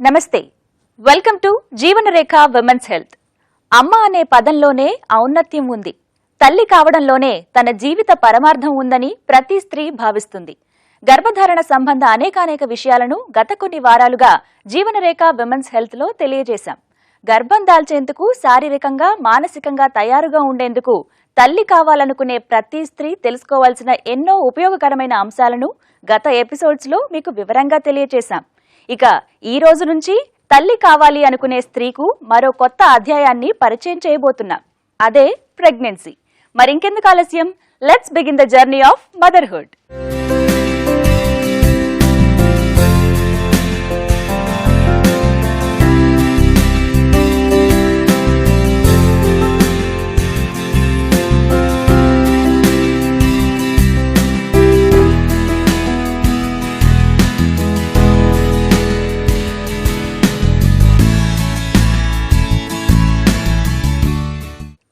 నమస్తే, welcome to జీవనరేఖ women's health. అమ్మ అనే పదంలోనే ఔన్నత్యం ఉంది. తల్లి కావడంలోనే తన జీవిత పరమార్థం ఉందని ప్రతి స్త్రీ భావిస్తుంది. గర్భధారణ సంబంధ అనేకానేక విషయాలను గత కొన్ని వారాలుగా జీవనరేఖ విమెన్స్ హెల్త్ లో తెలియజేశాం. గర్భం దాల్చేందుకు శారీరకంగా మానసికంగా తయారుగా ఉండేందుకు తల్లి కావాలనుకునే ప్రతి స్త్రీ తెలుసుకోవాల్సిన ఎన్నో ఉపయోగకరమైన అంశాలను గత ఎపిసోడ్స్ లో మీకు వివరంగా తెలియజేశాం. ఇక ఈ రోజు నుంచి తల్లి కావాలి అనుకునే స్త్రీకు మరో కొత్త అధ్యాయాన్ని పరిచయం చేయబోతున్నాం. అదే ప్రెగ్నెన్సీ. మరింకెందుకు ఆలస్యం, let's begin the journey of motherhood.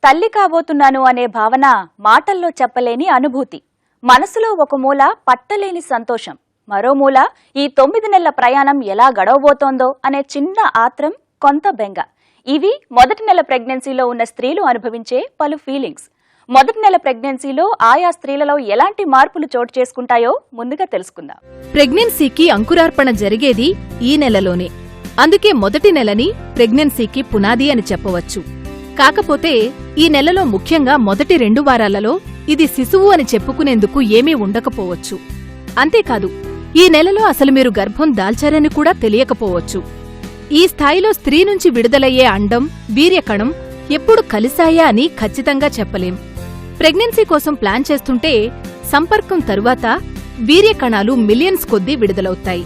తల్లి కాబోతున్నాను అనే భావన మాటల్లో చెప్పలేని అనుభూతి. మనసులో ఒక మూల పట్టలేని సంతోషం, మరో మూల ఈ 9 నెలల ప్రయాణం ఎలా గడవబోతోందో అనే చిన్న ఆత్రం, కొంత బెంగ. ఇవి మొదటి నెల ప్రెగ్నెన్సీలో ఉన్న స్త్రీలు అనుభవించే పలు ఫీలింగ్స్. మొదటి నెల ప్రెగ్నెన్సీలో ఆయా స్త్రీలలో ఎలాంటి మార్పులు చోటు చేసుకుంటాయో ముందుగా తెలుసుకుందాం. ప్రెగ్నెన్సీకి అంకురార్పణ జరిగేది ఈ నెలలోనే. అందుకే మొదటి నెలని ప్రెగ్నెన్సీకి పునాది అని చెప్పవచ్చు. కాకపోతే ఈ నెలలో ముఖ్యంగా మొదటి 2 వారాలలో ఇది శిశువు అని చెప్పుకునేందుకు ఏమీ ఉండకపోవచ్చు. అంతేకాదు, ఈ నెలలో అసలు మీరు గర్భం దాల్చారని కూడా తెలియకపోవచ్చు. ఈ స్థాయిలో స్త్రీ నుంచి విడుదలయ్యే అండం, వీర్యకణం ఎప్పుడు కలిశాయా అని ఖచ్చితంగా చెప్పలేం. ప్రెగ్నెన్సీ కోసం ప్లాన్ చేస్తుంటే సంపర్కం తరువాత వీర్యకణాలు మిలియన్స్ కొద్దీ విడుదలవుతాయి.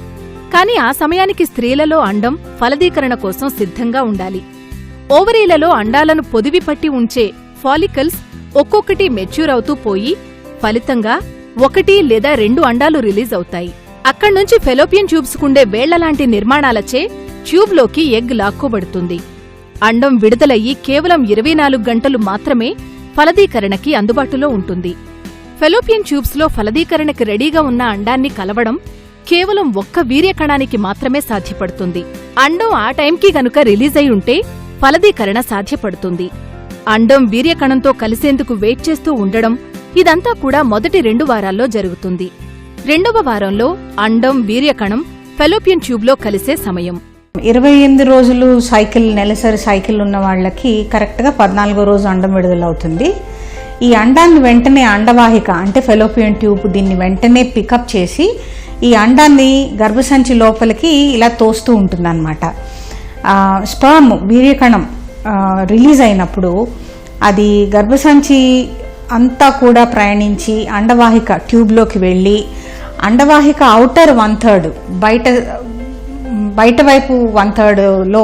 కాని ఆ సమయానికి స్త్రీలలో అండం ఫలదీకరణ కోసం సిద్ధంగా ఉండాలి. ఓవరీలలో అండాలను పొదివి పట్టి ఉంచే ఫాలికల్స్ ఒక్కొక్కటి మెచ్యూర్ అవుతూ పోయి ఫలితంగా 1 లేదా 2 అండాలు రిలీజ్ అవుతాయి. అక్కడ్నుంచి ఫెలోపియన్ ట్యూబ్స్కుండే వేళ్లలాంటి నిర్మాణాలచే ట్యూబ్లోకి ఎగ్ లాక్కోబడుతుంది. అండం విడుదలయ్యి కేవలం 24 గంటలు మాత్రమే ఫలదీకరణకి అందుబాటులో ఉంటుంది. ఫెలోపియన్ ట్యూబ్స్లో ఫలదీకరణకి రెడీగా ఉన్న అండాన్ని కలవడం కేవలం 1 వీర్యకణానికి మాత్రమే సాధ్యపడుతుంది. అండం ఆ టైంకి గనుక రిలీజ్ అయి ఉంటే ఫలదీకరణ సాధ్యపడుతుంది. అండం వీర్యకణంతో కలిసేందుకు వెయిట్ చేస్తూ ఉండడం, ఇదంతా కూడా మొదటి 2 వారాల్లో జరుగుతుంది. 2వ వారంలో అండం, వీర్యకణం ఫెలోపియన్ ట్యూబ్లో కలిసే సమయం. 28 రోజులు నెలసరి సైకిల్ ఉన్న వాళ్ళకి కరెక్ట్గా 14వ రోజు అండం విడుదలవుతుంది. ఈ అండాన్ని వెంటనే అండవాహిక అంటే ఫెలోపియన్ ట్యూబ్ దీన్ని వెంటనే పికప్ చేసి ఈ అండాన్ని గర్భసంచి లోపలికి ఇలా తోస్తూ ఉంటుందన్నమాట. స్పర్మ్ వీర్యకణం రిలీజ్ అయినప్పుడు అది గర్భసంచి అంతా కూడా ప్రయాణించి అండవాహిక ట్యూబ్లోకి వెళ్ళి అండవాహిక ఔటర్ 1/3 బయట వైపు 1/3లో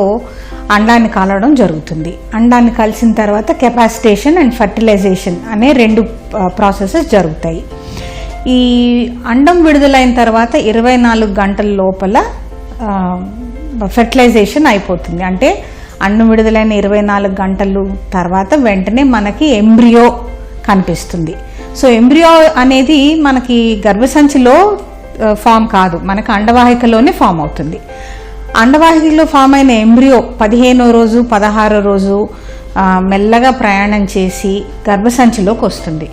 అండాన్ని కాలడం జరుగుతుంది. అండాన్ని కలిసిన తర్వాత కెపాసిటేషన్ అండ్ ఫర్టిలైజేషన్ అనే 2 ప్రాసెసెస్ జరుగుతాయి. ఈ అండం విడుదలైన తర్వాత 24 గంటల లోపల ఫెర్టిలైజేషన్ అయిపోతుంది. అంటే అండం విడుదలైన 24 గంటలు తర్వాత వెంటనే మనకి ఎంబ్రియో కనిపిస్తుంది. సో ఎంబ్రియో అనేది మనకి గర్భసంచిలో ఫామ్ కాదు, మనకి అండవాహికలోనే ఫామ్ అవుతుంది. అండవాహికలో ఫామ్ అయిన ఎంబ్రియో 15వ రోజు 16వ రోజు మెల్లగా ప్రయాణం చేసి గర్భసంచిలోకి వస్తుంది.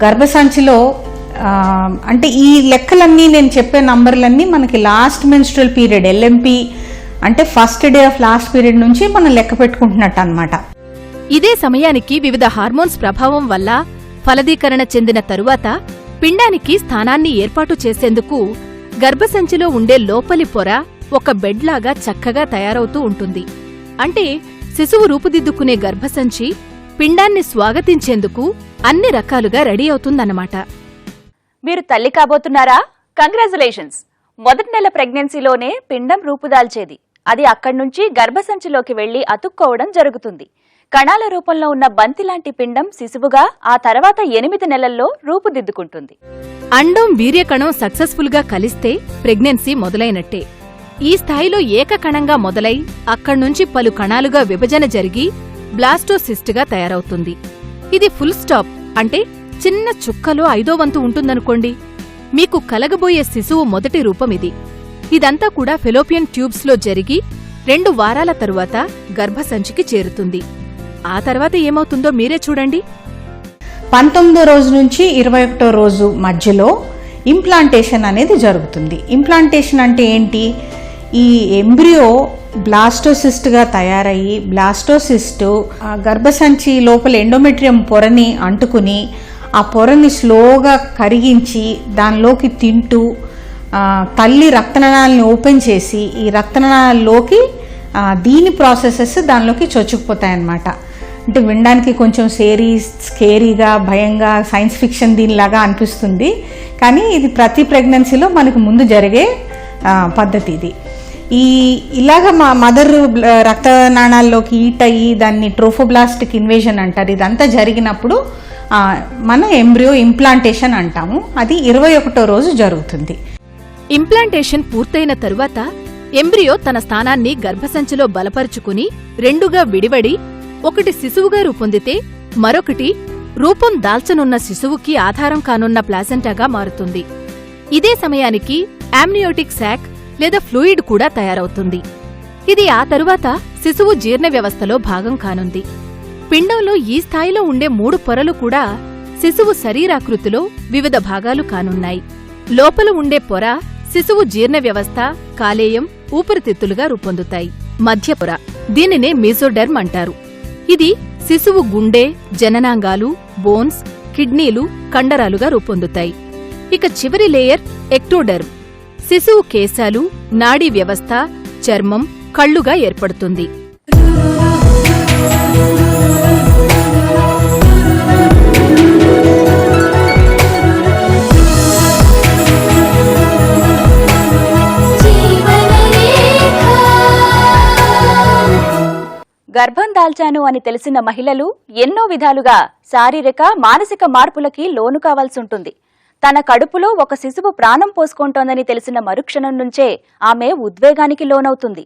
గర్భసంచిలో అంటే ఈ లెక్కలన్నీ నేను చెప్పే నంబర్లన్నీ మనకి లాస్ట్ మెన్స్ట్రువల్ పీరియడ్ LMP అంటే first day of last period నుంచి మనం లెక్క పెట్టుకుంటున్నట్టు అన్నమాట. ఇదే సమయానికి వివిధ హార్మోన్స్ ప్రభావం వల్ల ఫలదీకరణ చెందిన తరువాత పిండానికి స్థానాన్ని ఏర్పాటు చేసేందుకు గర్భసంచిలో ఉండే లోపలి పొర ఒక బెడ్లాగా చక్కగా తయారవుతూ ఉంటుంది. అంటే శిశువు రూపుదిద్దుకునే గర్భసంచి పిండాన్ని స్వాగతించేందుకు అన్ని రకాలుగా రెడీ అవుతుందన్నమాట. మీరు తల్లి కాబోతున్నారా? కంగ్రాచులేషన్స్! మొదటి నెల ప్రెగ్నెన్సీలోనే పిండం రూపుదాల్చేది. అది అక్కడ్నుంచి గర్భసంచిలోకి వెళ్లి అతుక్కోవడం జరుగుతుంది. కణాల రూపంలో ఉన్న బంతి లాంటి పిండం శిశువుగా ఆ తర్వాత 8 నెలల్లో రూపుదిద్దుకుంటుంది. అండం వీర్యకణం సక్సెస్ఫుల్ గా కలిస్తే ప్రెగ్నెన్సీ మొదలైనట్టే. ఈ స్థాయిలో ఏకకణంగా మొదలై అక్కడ్నుంచి పలు కణాలుగా విభజన జరిగి బ్లాస్టోసిస్ట్ గా తయారవుతుంది. ఇది ఫుల్ స్టాప్ అంటే చిన్న చుక్కలో 5వ వంతు ఉంటుందనుకోండి. మీకు కలగబోయే శిశువు మొదటి రూపమిది. ఇదంతా కూడా ఫెలోపియన్ ట్యూబ్స్లో జరిగి 2 వారాల తరువాత గర్భసంచికి చేరుతుంది. ఆ తర్వాత ఏమవుతుందో మీరే చూడండి. 19వ రోజు నుంచి 21వ రోజు మధ్యలో ఇంప్లాంటేషన్ అనేది జరుగుతుంది. ఇంప్లాంటేషన్ అంటే ఏంటి? ఈ ఎంబ్రియో బ్లాస్టోసిస్ట్గా తయారయ్యి బ్లాస్టోసిస్ట్ గర్భసంచి లోపల ఎండోమెట్రియం పొరని అంటుకుని ఆ పొరని స్లోగా కరిగించి దానిలోకి తింటూ తల్లి రక్తనాళాలని ఓపెన్ చేసి ఈ రక్తనాళాల్లోకి దీని ప్రాసెసెస్ దానిలోకి చొచ్చుకుపోతాయన్నమాట. అంటే వినడానికి కొంచెం స్కేరీగా భయంగా సైన్స్ ఫిక్షన్ దీనిలాగా అనిపిస్తుంది, కానీ ఇది ప్రతి ప్రెగ్నెన్సీలో మనకు ముందు జరిగే పద్ధతి ఇది. ఇలాగ మా మదర్ రక్తనాళాల్లోకి ఈట్ అయ్యి దాన్ని ట్రోఫోబ్లాస్టిక్ ఇన్వేజన్ అంటారు. ఇదంతా జరిగినప్పుడు మన ఎంబ్రియో ఇంప్లాంటేషన్ అంటాము. అది 21వ రోజు జరుగుతుంది. ఇంప్లాంటేషన్ పూర్తయిన తరువాత ఎంబ్రియో తన స్థానాన్ని గర్భసంచిలో బలపరుచుకుని 2గా విడివడి ఒకటి శిశువుగా రూపొందితే మరొకటి రూపం దాల్చనున్న శిశువుకి ఆధారం కానున్న ప్లాసెంటాగా మారుతుంది. ఇదే సమయానికి ఆమ్నియోటిక్ శాక్ లేదా ఫ్లూయిడ్ కూడా తయారవుతుంది. ఇది ఆ తరువాత శిశువు జీర్ణ వ్యవస్థలో భాగం కానుంది. పిండంలో ఈ స్థాయిలో ఉండే 3 పొరలు కూడా శిశువు శరీరాకృతిలో వివిధ భాగాలు కానున్నాయి. లోపల ఉండే పొర శిశువు జీర్ణ వ్యవస్థ, కాలేయం, ఊపిరితిత్తులుగా రూపొందుతాయి. మధ్య పొర, దీనినే మీజోడెర్మ్ అంటారు. ఇది శిశువు గుండె, జననాంగాలు, బోన్స్, కిడ్నీలు, కండరాలుగా రూపొందుతాయి. ఇక చివరి లేయర్ ఎక్టోడెర్మ్, శిశువు కేశాలు, నాడీ వ్యవస్థ, చర్మం, కళ్ళుగా ఏర్పడుతుంది. గర్భం దాల్చాను అని తెలిసిన మహిళలు ఎన్నో విధాలుగా శారీరక మానసిక మార్పులకి లోను కావాల్సి ఉంటుంది. తన కడుపులో ఒక శిశువు ప్రాణం పోసుకుంటోందని తెలిసిన మరుక్షణం నుంచే ఆమె ఉద్వేగానికి లోనవుతుంది.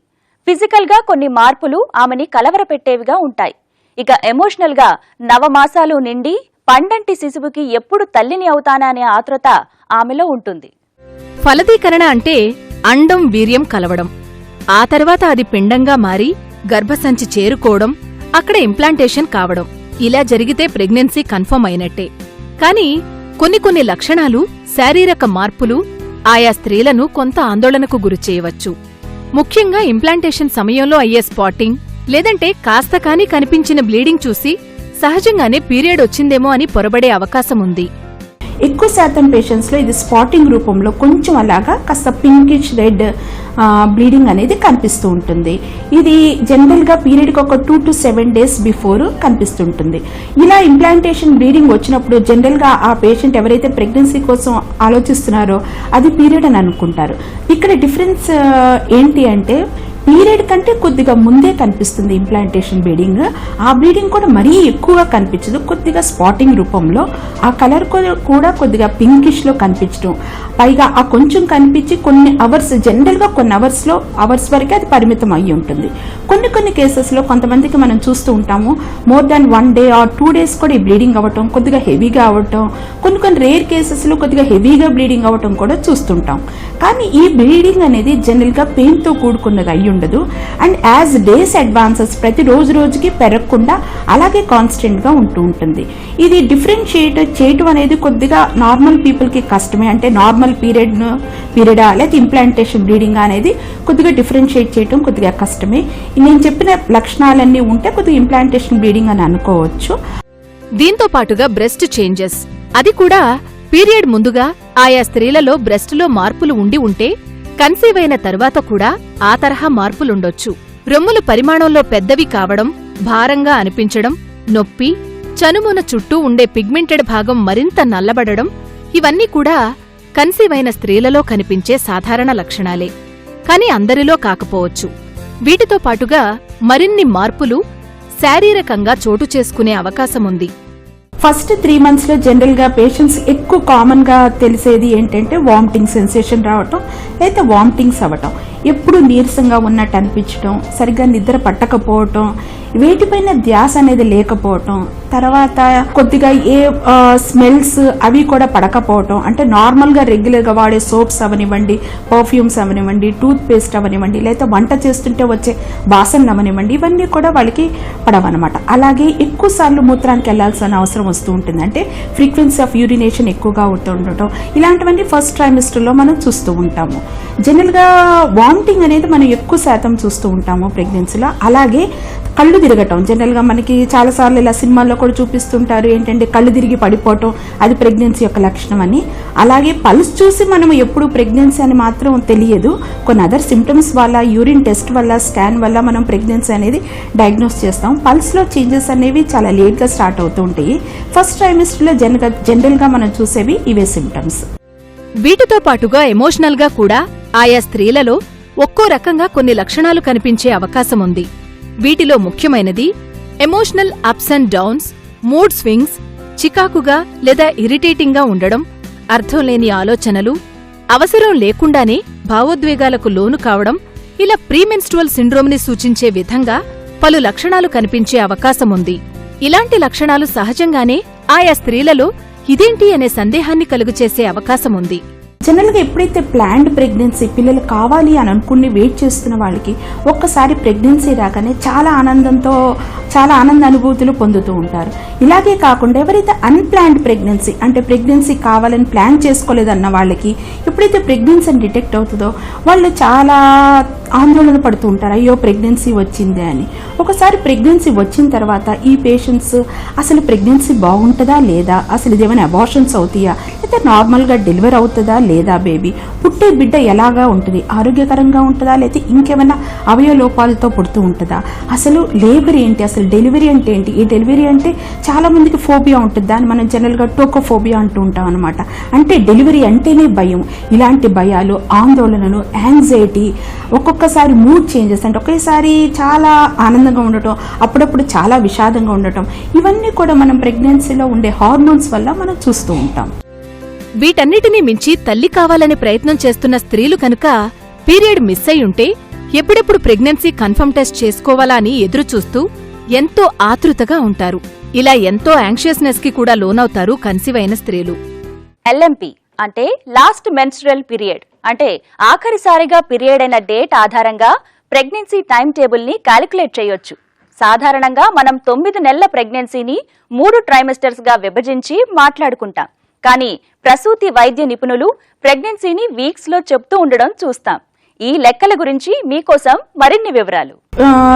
ఫిజికల్ గా కొన్ని మార్పులు ఆమెని కలవరపెట్టేవిగా ఉంటాయి. ఇక ఎమోషనల్ గా నవమాసాలు నిండి పండంటి శిశువుకి ఎప్పుడు తల్లిని అవుతానా అనే ఆత్రుత ఆమెలో ఉంటుంది. ఫలదీకరణ అంటే అండం వీర్యం కలవడం, ఆ తర్వాత అది పిండంగా మారి గర్భసంచి చేరుకోవడం, అక్కడ ఇంప్లాంటేషన్ కావడం. ఇలా జరిగితే ప్రెగ్నెన్సీ కన్ఫర్మ్ అయినట్టే. కానీ కొన్ని లక్షణాలు, శారీరక మార్పులు ఆయా స్త్రీలను కొంత ఆందోళనకు గురిచేయవచ్చు. ముఖ్యంగా ఇంప్లాంటేషన్ సమయంలో అయ్యే స్పాటింగ్, లేదంటే కాస్త కానీ కనిపించిన బ్లీడింగ్ చూసి సహజంగానే పీరియడ్ వచ్చిందేమో అని పొరబడే అవకాశం ఉంది. ఎక్కువ శాతం పేషెంట్స్లో ఇది స్పాటింగ్ రూపంలో కొంచెం అలాగా కాస్త పింకిష్ రెడ్ బ్లీడింగ్ అనేది కనిపిస్తూ ఉంటుంది. ఇది జనరల్గా పీరియడ్కి ఒక 2 to 7 days బిఫోర్ కనిపిస్తుంటుంది. ఇలా ఇంప్లాంటేషన్ బ్లీడింగ్ వచ్చినప్పుడు జనరల్గా ఆ పేషెంట్ ఎవరైతే ప్రెగ్నెన్సీ కోసం ఆలోచిస్తున్నారో అది పీరియడ్ అని అనుకుంటారు. ఇక్కడ డిఫరెన్స్ ఏంటి అంటే పీరియడ్ కంటే కొద్దిగా ముందే కనిపిస్తుంది ఇంప్లాంటేషన్ బ్లీడింగ్. ఆ బ్లీడింగ్ కూడా మరీ ఎక్కువగా కనిపించదు, కొద్దిగా స్పాటింగ్ రూపంలో. ఆ కలర్ కూడా కొద్దిగా పింకిష్లో కనిపించడం, పైగా ఆ కొంచెం కనిపించి కొన్ని అవర్స్, జనరల్గా కొన్ని అవర్స్ వరకే అది పరిమితం అయ్యి ఉంటుంది. కొన్ని కేసెస్లో కొంతమందికి మనం చూస్తూ ఉంటాము more than 1 day or 2 days కూడా ఈ బ్లీడింగ్ అవ్వటం, కొద్దిగా హెవీగా అవ్వటం, కొన్ని రేర్ కేసెస్లో కొద్దిగా హెవీగా బ్లీడింగ్ అవ్వటం కూడా చూస్తుంటాం. కానీ ఈ బ్లీడింగ్ అనేది జనరల్గా పెయిన్తో కూడుకున్నది అయ్యి ఉండదు. అండ్ యాజ్ డేస్ అడ్వాన్సెస్ ప్రతి రోజుకి పెరగకుండా అలాగే కాన్స్టెంట్ గా ఉంటూ ఉంటుంది. ఇది డిఫరెన్షియేట్ చేయటం అనేది కొద్దిగా నార్మల్ పీపుల్ కి కష్టమే. అంటే నార్మల్ పీరియడా లేదా ఇంప్లాంటేషన్ బ్లీడింగ్ అనేది కొద్దిగా డిఫరెన్షియేట్ చేయటం కొద్దిగా కష్టమే. నేను చెప్పిన లక్షణాలన్నీ ఉంటే కొద్దిగా ఇంప్లాంటేషన్ బ్లీడింగ్ అని అనుకోవచ్చు. దీంతో పాటుగా బ్రెస్ట్ చేంజెస్, అది కూడా పీరియడ్ ముందుగా ఆయా స్త్రీలలో బ్రెస్ట్లో మార్పులు ఉంటే కన్సీవ్ అయిన తర్వాత కూడా ఆ తరహా మార్పులుండొచ్చు. రొమ్ములు పరిమాణంలో పెద్దవి కావడం, భారంగా అనిపించడం, నొప్పి, చనుమొన చుట్టూ ఉండే పిగ్మెంటెడ్ భాగం మరింత నల్లబడడం, ఇవన్నీ కూడా కన్సీవ్ అయిన స్త్రీలలో కనిపించే సాధారణ లక్షణాలే. కాని అందరిలో కాకపోవచ్చు. వీటితో పాటుగా మరిన్ని మార్పులు శారీరకంగా చోటు చేసుకునే అవకాశముంది. ఫస్ట్ 3 months లో జనరల్ గా పేషెంట్స్ ఎక్కువ కామన్ గా తెలిసేది ఏంటంటే వామిటింగ్ సెన్సేషన్ రావటం, లేదా వామిటింగ్స్ అవ్వటం, ఎప్పుడు నీరసంగా ఉన్నట్టు అనిపించడం, సరిగ్గా నిద్ర పట్టకపోవటం, వేటిపైన ధ్యాస అనేది లేకపోవటం, తర్వాత కొద్దిగా ఏ స్మెల్స్ అవి కూడా పడకపోవటం, అంటే నార్మల్గా రెగ్యులర్గా వాడే సోప్స్ అవనివ్వండి, పర్ఫ్యూమ్స్ అవనివ్వండి, టూత్ పేస్ట్ అవనివ్వండి, లేదా వంట చేస్తుంటే వచ్చే బాసనలు అవనివ్వండి, ఇవన్నీ కూడా వాళ్ళకి పడవన్నమాట. అలాగే ఎక్కువ సార్లు మూత్రానికి వెళ్లాల్సిన అవసరం వస్తూ ఉంటుంది, అంటే ఫ్రీక్వెన్సీ ఆఫ్ యూరినేషన్ ఎక్కువగా అవుతూ ఉండటం, ఇలాంటివన్నీ ఫస్ట్ ట్రైమిస్టర్లో మనం చూస్తూ ఉంటాము. జనరల్గా వామిటింగ్ అనేది మనం ఎక్కువ శాతం చూస్తూ ఉంటాము ప్రెగ్నెన్సీలో. అలాగే కళ్ళు తిరగటం, జనరల్గా మనకి చాలాసార్లు ఇలా సినిమాల్లో కూడా చూపిస్తుంటారు ఏంటంటే కళ్ళు తిరిగి పడిపోవటం, అది ప్రెగ్నెన్సీ యొక్క లక్షణం అని. అలాగే పల్స్ చూసి మనం ఎప్పుడు ప్రెగ్నెన్సీ అని మాత్రం తెలియదు, కొన్ని అదర్ సిమ్టమ్స్ వల్ల, యూరిన్ టెస్ట్ వల్ల, స్కాన్ వల్ల మనం ప్రెగ్నెన్సీ అనేది డయాగ్నోస్ చేస్తాం. పల్స్లో చేంజెస్ అనేవి చాలా లేట్గా స్టార్ట్ అవుతూ ఉంటాయి. ఫస్ట్ ట్రైమిస్టర్లో జనరల్గా మనం చూసేవి ఇవే సిమ్టమ్స్. వీటితో పాటుగా ఎమోషనల్గా కూడా ఆయా స్త్రీలలో ఒక్కో రకంగా కొన్ని లక్షణాలు కనిపించే అవకాశం ఉంది. వీటిలో ముఖ్యమైనది emotional ups and downs, mood swings, చికాకుగా లేదా ఇరిటేటింగ్గా ఉండడం, అర్థం లేని ఆలోచనలు, అవసరం లేకుండానే భావోద్వేగాలకు లోను కావడం, ఇలా ప్రీమెన్స్ట్రువల్ సిండ్రోమ్ని సూచించే విధంగా పలు లక్షణాలు కనిపించే అవకాశముంది. ఇలాంటి లక్షణాలు సహజంగానే ఆయా స్త్రీలలో ఇదేంటి అనే సందేహాన్ని కలుగచేసే అవకాశముంది. జనరల్గా ఎప్పుడైతే ప్లాన్డ్ ప్రెగ్నెన్సీ పిల్లలు కావాలి అని అనుకుని వెయిట్ చేస్తున్న వాళ్ళకి ఒక్కసారి ప్రెగ్నెన్సీ రాగానే చాలా ఆనంద అనుభూతులు పొందుతూ ఉంటారు. ఇలాగే కాకుండా ఎవరైతే అన్ప్లాన్డ్ ప్రెగ్నెన్సీ, అంటే ప్రెగ్నెన్సీ కావాలని ప్లాన్ చేసుకోలేదన్న వాళ్ళకి ఎప్పుడైతే ప్రెగ్నెన్సీ అని డిటెక్ట్ అవుతుందో వాళ్ళు చాలా ఆందోళన పడుతూ ఉంటారు, అయ్యో ప్రెగ్నెన్సీ వచ్చింది అని. ఒకసారి ప్రెగ్నెన్సీ వచ్చిన తర్వాత ఈ పేషెంట్స్ అసలు ప్రెగ్నెన్సీ బాగుంటుందా లేదా, అసలు ఇదేమైనా అబార్షన్స్ అవుతాయా, లేదా నార్మల్గా డెలివరీ అవుతుందా లేదా, బేబీ పుట్టే బిడ్డ ఎలాగా ఉంటుంది, ఆరోగ్యకరంగా ఉంటుందా, లేదా ఇంకేమైనా అవయవ లోపాలతో పుడుతూ ఉంటుందా, అసలు లేబర్ ఏంటి, అసలు డెలివరీ అంటే ఏంటి. ఈ డెలివరీ అంటే చాలా మందికి ఫోబియా ఉంటుంది, దాన్ని మనం జనరల్గా టోకోఫోబియా అంటూ ఉంటాం అనమాట. అంటే డెలివరీ అంటేనే భయం. ఇలాంటి భయాలు, ఆందోళనలు, యాంగ్జైటీ, ఒక్కొక్కసారి మూడ్ చేంజెస్, అంటే ఒకేసారి చాలా ఆనందంగా ఉండటం, అప్పుడప్పుడు చాలా విషాదంగా ఉండటం, ఇవన్నీ కూడా మనం ప్రెగ్నెన్సీలో ఉండే హార్మోన్స్ వల్ల మనం చూస్తూ ఉంటాం. వీటన్నిటినీ మించి తల్లి కావాలనే ప్రయత్నం చేస్తున్న స్త్రీలు కనుక పీరియడ్ మిస్ అయి ఉంటే ఎప్పుడెప్పుడు ప్రెగ్నెన్సీ కన్ఫర్మ్ టెస్ట్ చేసుకోవాలా అని ఎదురుచూస్తూ ఎంతో ఆతృతగా ఉంటారు. ఇలా ఎంతో యాంగ్షియస్నెస్ కి కూడా లోనవుతారు కన్సీవ్ అయిన స్త్రీలు. ఎల్ఎంపి అంటే లాస్ట్ మెన్స్ట్రువల్ పీరియడ్, అంటే ఆఖరిసారిగా పీరియడ్ అయిన డేట్ ఆధారంగా ప్రెగ్నెన్సీ టైం టేబుల్ ని క్యాలిక్యులేట్ చేయొచ్చు. సాధారణంగా మనం 9 నెలల ప్రెగ్నెన్సీని 3 ట్రైమెస్టర్స్ గా విభజించి మాట్లాడుకుంటాం. కానీ ప్రసూతి వైద్య నిపుణులు ప్రెగ్నెన్సీని వీక్స్ లో చెప్తూ ఉండడం చూస్తాం. ఈ లెక్కల గురించి మీకోసం మరిన్ని వివరాలు.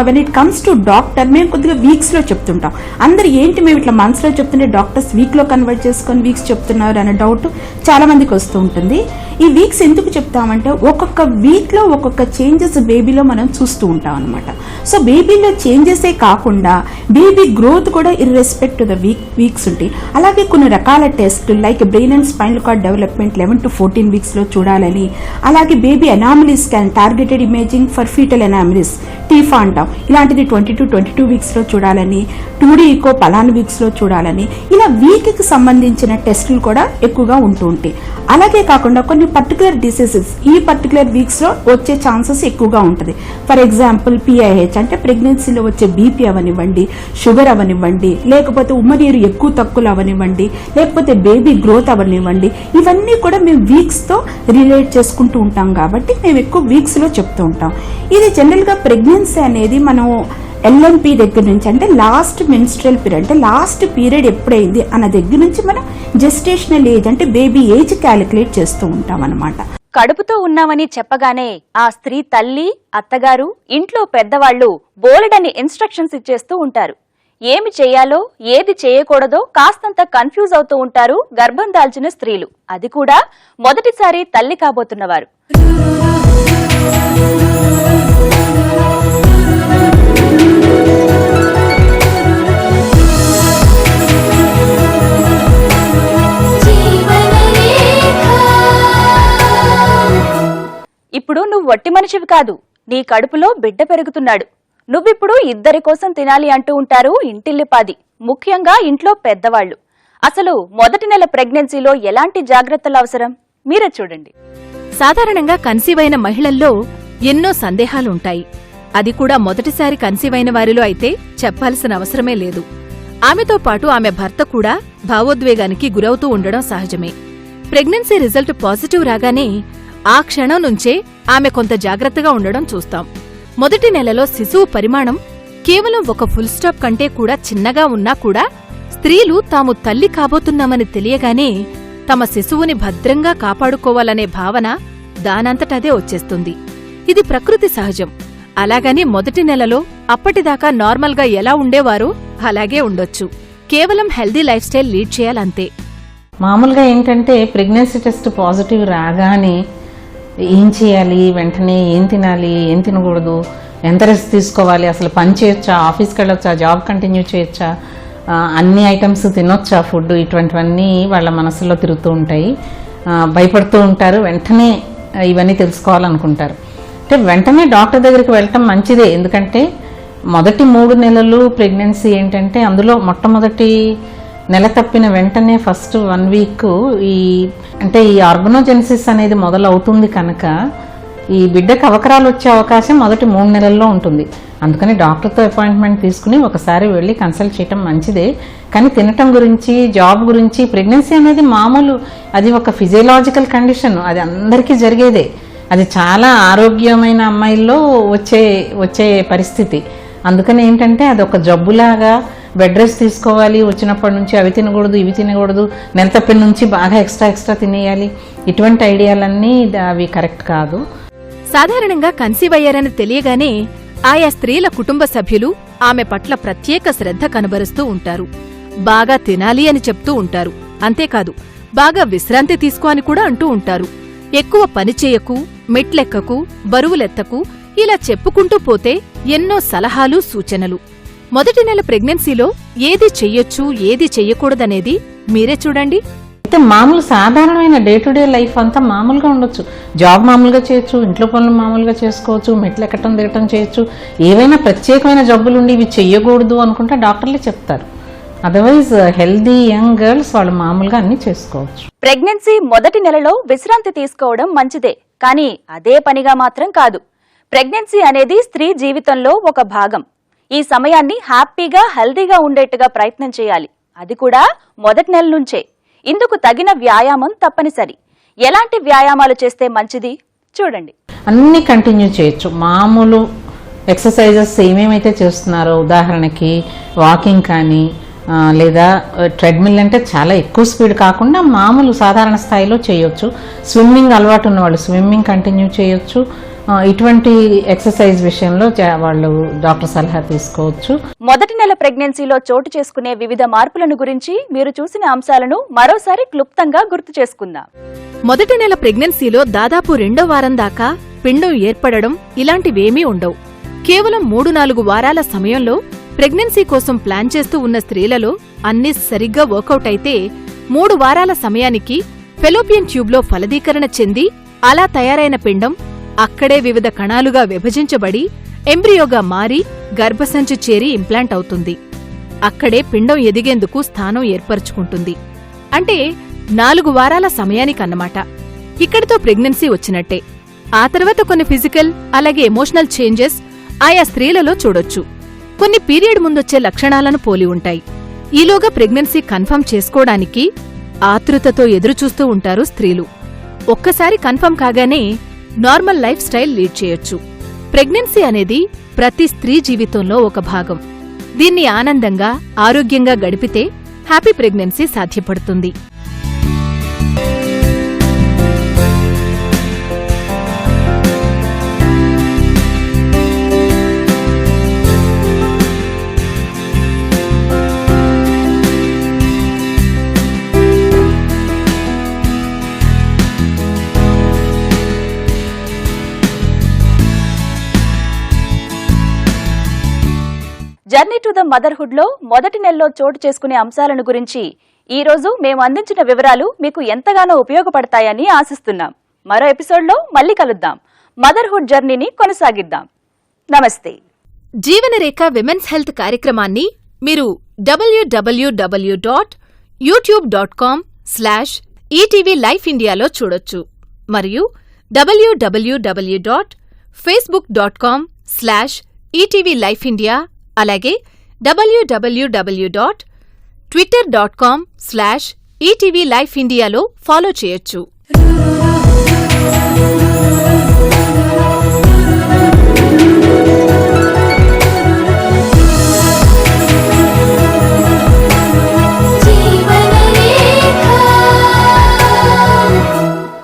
When it comes to doctor, మేము కొద్దిగా వీక్స్ లో చెప్తుంటాం. అందరు ఏంటి మేము ఇట్లా మంత్స్ లో చెప్తుంటే డాక్టర్స్ వీక్ లో కన్వర్ట్ చేసుకొని వీక్స్ చెప్తున్నారు అనే డౌట్ చాలా మందికి వస్తూ ఉంటుంది. ఈ వీక్స్ ఎందుకు చెప్తామంటే ఒక్కొక్క వీక్ లో ఒక్కొక్క చేంజెస్ బేబీలో మనం చూస్తూ ఉంటాం అనమాట. సో బేబీలో చేంజెసే కాకుండా బేబీ గ్రోత్ కూడా ఇర్రెస్పెక్ట్ టు ద వీక్స్ ఉంటాయి. అలాగే కొన్ని రకాల test like brain and spinal cord development 11 to 14 weeks లో చూడాలని, అలాగే baby anomaly scan, targeted imaging for fetal anomalies TIFFA అంటాం, ఇలాంటిది 20 to 22 వీక్స్ లో చూడాలని, 2D ఈకో పలానా వీక్స్ లో చూడాలని, ఇలా వీక్ కి సంబంధించిన టెస్టులు కూడా ఎక్కువగా ఉంటూ ఉంటాయి. అలాగే కాకుండా కొన్ని పర్టికులర్ డిసీజెస్ ఈ పర్టికులర్ వీక్స్ లో వచ్చే ఛాన్సెస్ ఎక్కువగా ఉంటుంది. ఫర్ ఎగ్జాంపుల్ PIH అంటే ప్రెగ్నెన్సీలో వచ్చే బీపీ అవనివ్వండి, షుగర్ అవనివ్వండి, లేకపోతే ఉమ్మనీరు ఎక్కువ తక్కువలు అవనివ్వండి, లేకపోతే బేబీ గ్రోత్ అవనివ్వండి, ఇవన్నీ కూడా మేము వీక్స్ తో రిలేట్ చేసుకుంటూ ఉంటాం కాబట్టి మేము ఎక్కువ వీక్స్ లో చెప్తూ ఉంటాం. ఇది జనరల్ గా ప్రెగ్నెన్సీ అనేది మనం ఎల్ఎంపి దగ్గర నుంచి, అంటే లాస్ట్ మెన్స్ట్రువల్ పీరియడ్, అంటే లాస్ట్ పీరియడ్ ఎప్పుడైంది అన్న దగ్గర నుంచి మనం జెస్టేషనల్ ఏజ్ అంటే బేబీ ఏజ్ క్యాలిక్యులేట్ చేస్తూ ఉంటాం అన్నమాట. కడుపుతో ఉన్నామని చెప్పగానే ఆ స్త్రీ తల్లి, అత్తగారు, ఇంట్లో పెద్దవాళ్లు బోలెడని ఇన్స్ట్రక్షన్స్ ఇచ్చేస్తూ ఉంటారు. ఏమి చేయాలో ఏది చేయకూడదో కాస్తంత కన్ఫ్యూజ్ అవుతూ ఉంటారు గర్భం దాల్చిన స్త్రీలు, అది కూడా మొదటిసారి తల్లి కాబోతున్నవారు. ఇప్పుడు నువ్వు వట్టి మనిషివి కాదు, నీ కడుపులో బిడ్డ పెరుగుతున్నాడు, నువ్విప్పుడు 2 కోసం తినాలి అంటూ ఉంటారు ఇంటిల్లిపాది, ముఖ్యంగా ఇంట్లో పెద్దవాళ్లు. అసలు మొదటి నెల ప్రెగ్నెన్సీలో ఎలాంటి జాగ్రత్తలు అవసరం మీరే చూడండి. సాధారణంగా కన్సీవ్ అయిన మహిళల్లో ఎన్నో సందేహాలుంటాయి. అది కూడా మొదటిసారి కన్సీవ్ అయిన వారిలో అయితే చెప్పాల్సిన అవసరమే లేదు. ఆమెతో పాటు ఆమె భర్త కూడా భావోద్వేగానికి గురవుతూ ఉండడం సహజమే. ప్రెగ్నెన్సీ రిజల్ట్ పాజిటివ్ రాగానే ఆ క్షణం నుంచే ఆమె కొంత జాగ్రత్తగా ఉండడం చూస్తాం. మొదటి నెలలో శిశువు పరిమాణం కేవలం ఒక ఫుల్ స్టాప్ కంటే కూడా చిన్నగా ఉన్నా కూడా స్త్రీలు తాము తల్లి కాబోతున్నామని తెలియగానే తమ శిశువుని భద్రంగా కాపాడుకోవాలనే భావన దానంతటదే వచ్చేస్తుంది. ఇది ప్రకృతి సహజం. అలాగని మొదటి నెలలో అప్పటిదాకా నార్మల్గా ఎలా ఉండేవారో అలాగే ఉండొచ్చు. కేవలం హెల్దీ లైఫ్ స్టైల్ లీడ్ చేయాలంతే. మామూలుగా ఏంటంటే ప్రెగ్నెన్సీ టెస్ట్ పాజిటివ్ రాగానే ఏం చేయాలి, వెంటనే ఏం తినాలి, ఏం తినకూడదు, ఎంత రెస్ట్ తీసుకోవాలి, అసలు పని చేయొచ్చా, ఆఫీస్కి వెళ్ళొచ్చా, జాబ్ కంటిన్యూ చేయొచ్చా, అన్ని ఐటమ్స్ తినొచ్చా, ఫుడ్, ఇటువంటివన్నీ వాళ్ళ మనసులో తిరుగుతూ ఉంటాయి. భయపడుతూ ఉంటారు. వెంటనే ఇవన్నీ తెలుసుకోవాలనుకుంటారు. అంటే వెంటనే డాక్టర్ దగ్గరికి వెళ్ళటం మంచిదే. ఎందుకంటే మొదటి 3 నెలలు ప్రెగ్నెన్సీ ఏంటంటే అందులో మొట్టమొదటి నెల తప్పిన వెంటనే ఫస్ట్ 1 వీక్ ఈ ఆర్గనోజెనిసిస్ అనేది మొదలవుతుంది కనుక ఈ బిడ్డకు అవకరాలు వచ్చే అవకాశం మొదటి 3 నెలల్లో ఉంటుంది. అందుకని డాక్టర్తో అపాయింట్మెంట్ తీసుకుని ఒకసారి వెళ్ళి కన్సల్ట్ చేయటం మంచిదే. కానీ తినటం గురించి, జాబ్ గురించి, ప్రెగ్నెన్సీ అనేది మామూలు, అది ఒక ఫిజియలాజికల్ కండిషన్, అది అందరికీ జరిగేదే. అది చాలా ఆరోగ్యమైన అమ్మాయిల్లో వచ్చే పరిస్థితి. అందుకని ఏంటంటే అది ఒక జబ్బులాగా బెడ్ రెస్ట్ తీసుకోవాలి, వచ్చినప్పటి నుంచి అవి తినకూడదు, ఇవి తినకూడదు, నెల తప్పిన నుంచి బాగా ఎక్స్ట్రా తినేయాలి, ఇటువంటి ఐడియాలన్నీ అవి కరెక్ట్ కాదు. సాధారణంగా కన్సీవ్ అయ్యారని తెలియగానే ఆయా స్త్రీల కుటుంబ సభ్యులు ఆమె పట్ల ప్రత్యేక శ్రద్ధ కనబరుస్తూ ఉంటారు. బాగా తినాలి అని చెప్తూ ఉంటారు. అంతేకాదు, బాగా విశ్రాంతి తీసుకో అని కూడా అంటూ ఉంటారు. ఎక్కువ పనిచేయకు, మెట్లెక్కకు, బరువులెత్తకు, ఇలా చెప్పుకుంటూ పోతే ఎన్నో సలహాలు, సూచనలు. మొదటి నెల ప్రెగ్నెన్సీలో ఏది చెయ్యొచ్చు, ఏది చెయ్యకూడదనేది మీరే చూడండి. అయితే మామూలు సాధారణమైన డే టు డే లైఫ్ అంతా మామూలుగా ఉండొచ్చు. జాబ్ మామూలుగా చేయొచ్చు, ఇంట్లో పనులు మామూలుగా చేసుకోవచ్చు, మెట్లు ఎక్కటం దిగటం చేయొచ్చు. ఏవైనా ప్రత్యేకమైన జబ్బులుండి ఇవి చెయ్యకూడదు అనుకుంటే డాక్టర్లే చెప్తారు. అదర్వైజ్ హెల్దీ యంగ్ గర్ల్స్ వాళ్ళు మామూలుగా అన్ని చేసుకోవచ్చు. ప్రెగ్నెన్సీ మొదటి నెలలో విశ్రాంతి తీసుకోవడం మంచిదే, కానీ అదే పనిగా మాత్రం కాదు. ప్రెగ్నెన్సీ అనేది స్త్రీ జీవితంలో ఒక భాగం. ఈ సమయాన్ని హ్యాపీగా, హెల్దీగా ఉండేట్టుగా ప్రయత్నం చేయాలి. అది కూడా మొదటి నెల నుంచే. ఇందుకు తగిన వ్యాయామం తప్పనిసరి. ఎలాంటి వ్యాయామాలు చేస్తే మంచిది చూడండి. అన్ని కంటిన్యూ చేయొచ్చు. మామూలు ఎక్సర్సైజెస్ ఏమేమైతే చేస్తున్నారో, ఉదాహరణకి వాకింగ్ కానీ, లేదా ట్రెడ్మిల్ అంటే చాలా ఎక్కువ స్పీడ్ కాకుండా మామూలు సాధారణ స్థాయిలో చేయొచ్చు. స్విమ్మింగ్ అలవాటు ఉన్నవాళ్ళు స్విమ్మింగ్ కంటిన్యూ చేయొచ్చు. ఇటువంటి ఎక్సర్సైజ్ విషయంలో వాళ్ళు డాక్టర్ సలహా తీసుకోవచ్చు. మొదటి నెల ప్రెగ్నెన్సీలో చోటు చేసుకునే వివిధ మార్పులను గురించి మీరు చూసిన అంశాలను మరోసారి క్లుప్తంగా గుర్తు చేసుకుందాం. మొదటి నెల ప్రెగ్నెన్సీలో దాదాపు 2వ వారం దాకా పిండం ఏర్పడడం ఇలాంటివేమీ ఉండవు. కేవలం 3-4 వారాల సమయంలో ప్రెగ్నెన్సీ కోసం ప్లాన్ చేస్తూ ఉన్న స్త్రీలలో అన్నీ సరిగ్గా వర్కౌట్ అయితే 3 వారాల సమయానికి ఫెలోపియన్ ట్యూబ్లో ఫలదీకరణ చెంది అలా తయారైన పిండం అక్కడే వివిధ కణాలుగా విభజించబడి ఎంబ్రియోగా మారి గర్భసంచి చేరి ఇంప్లాంట్ అవుతుంది. అక్కడే పిండం ఎదిగేందుకు స్థానం ఏర్పరచుకుంటుంది. అంటే 4 వారాల సమయానికన్నమాట. ఇక్కడితో ప్రెగ్నెన్సీ వచ్చినట్టే. ఆ తర్వాత కొన్ని ఫిజికల్ అలాగే ఎమోషనల్ చేంజెస్ ఆయా స్త్రీలలో చూడొచ్చు. కొన్ని పీరియడ్ ముందొచ్చే లక్షణాలను పోలి ఉంటాయి. ఈలోగా ప్రెగ్నెన్సీ కన్ఫర్మ్ చేసుకోవడానికి ఆతృతతో ఎదురుచూస్తూ ఉంటారు స్త్రీలు. ఒక్కసారి కన్ఫర్మ్ కాగానే నార్మల్ లైఫ్ స్టైల్ లీడ్ చేయొచ్చు. ప్రెగ్నెన్సీ అనేది ప్రతి స్త్రీ జీవితంలో ఒక భాగం. దీన్ని ఆనందంగా, ఆరోగ్యంగా గడిపితే హ్యాపీ ప్రెగ్నెన్సీ సాధ్యపడుతుంది. జర్నీ టు ద మదర్హుడ్ లో మొదటి నెలలో చోటు చేసుకునే అంశాలను గురించి ఈ రోజు మేము అందించిన వివరాలు మీకు ఎంతగానో ఉపయోగపడతాయని ఆశిస్తున్నాం. మరో ఎపిసోడ్లో మళ్ళీ కలుద్దాం. మదర్హుడ్ జర్నీని కొనసాగిద్దాం. నమస్తే. జీవనరేఖ విమెన్స్ హెల్త్ కార్యక్రమాన్ని మీరు www.youtube.com/ETV Life Indiaలో చూడొచ్చు. మరియు www.facebook.com/ETV Life India అలాగే www.youtube.com/ETV twitter.com/ETV Life Indiaలో ఫాలో చేయొచ్చు.